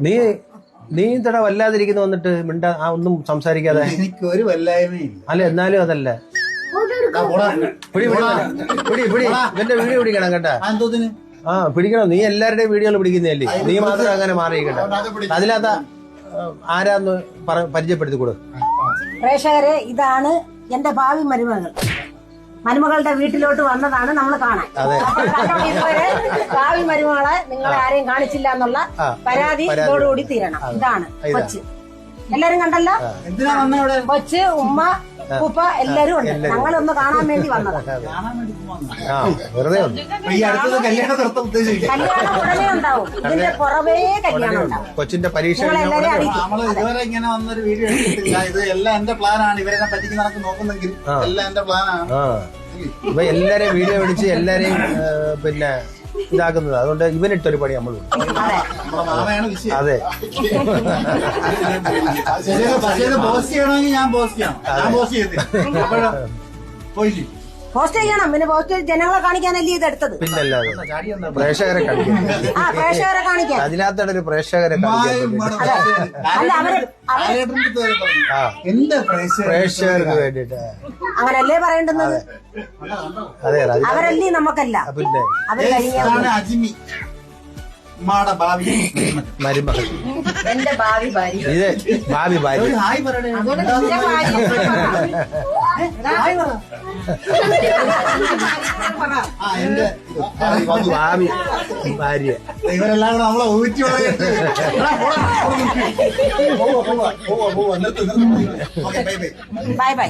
നീ നീ തട വല്ലാതിരിക്കുന്നു വന്നിട്ട് മിണ്ടാ ഒന്നും സംസാരിക്കാതെ. എനിക്ക് ഒരു വല്ലായ്മയില്ല. അല്ല എന്നാലും അതല്ല, പിടി ഇവന്റെ വീഡിയോ പിടിക്കണം കേട്ടാ. പിടിക്കണം. നീ എല്ലാവരുടെയും വീഡിയോകൾ പിടിക്കുന്നതല്ലേ, നീ മാത്രം അങ്ങനെ മാറിയിക്കട്ടെ. അതിനകത്ത് ആരാന്ന് പരിചയപ്പെടുത്തി കൊടു. പ്രേക്ഷകരെ, ഇതാണ് എന്റെ ഭാവി മരുമകളുടെ വീട്ടിലോട്ട് വന്നതാണ് നമ്മൾ കാണാൻ. ഭാവി മരുമകളെ നിങ്ങളെ ആരെയും കാണിച്ചില്ല എന്നുള്ള പരാതി ഇതോടുകൂടി തീരണം. ഇതാണ് കൊച്ച്. എല്ലാരും കണ്ടല്ലോ, കൊച്ച്, ഉമ്മ, ഉപ്പ എല്ലാരും ഉണ്ട്. ഞങ്ങളൊന്ന് കാണാൻ വേണ്ടി വന്നത്. കല്യാണം ഉടനെ ഉണ്ടാവും. ഇതിന്റെ പുറമേ കല്യാണം ഉണ്ടാവും. കൊച്ചിന്റെ പരീക്ഷ ഇതുവരെ ഇങ്ങനെ വന്നൊരു വീഡിയോ എടുത്തിട്ടില്ല. ഇത് എല്ലാം എന്റെ പ്ലാനാണ്. ഇവരെ പറ്റിക്ക് നടക്ക് നോക്കുന്നെങ്കിൽ എല്ലാം എന്റെ പ്ലാനാണ്. ഇവ എല്ലാരെയും വീഡിയോ പിടിച്ച് എല്ലാരെയും പിന്നെ ഇതാക്കുന്നത്. അതുകൊണ്ട് ഇവനിട്ടൊരു പണി നമ്മൾ. അതെ, പോസ്റ്റ് ചെയ്യണമെങ്കിൽ ഞാൻ പോസ്റ്റ് ചെയ്യണം. ഞാൻ പോസ്റ്റ് ചെയ്തില്ല. പോസ്റ്റ് ചെയ്യണം. പിന്നെ പോസ്റ്റ് ജനങ്ങളെ കാണിക്കാനല്ലേ ഇത് എടുത്തത്. പിന്നല്ലാതെ പ്രേക്ഷകരെ കാണിക്കാൻ. പ്രേക്ഷകരെ കാണിക്കാൻ. അതിനകത്താണ് ഒരു പ്രേക്ഷകരെ പ്രേക്ഷകർക്ക് വേണ്ടിട്ട് അങ്ങനല്ലേ പറയേണ്ടുന്നത്. അതെ, അവരല്ലേ നമുക്കല്ല. പിന്നെ അവര് കഴിഞ്ഞ അജിമി മരുമകൾ. എന്റെ ഭാവി ഭാര്യ. ഇത് ഭാവി ഭാര്യ. ഹായ് പറയണേ. ഭാവി ഭാര്യ. ഇവരെല്ലാം കൂടെ നമ്മളെ ഊറ്റി ബൈ ബൈ.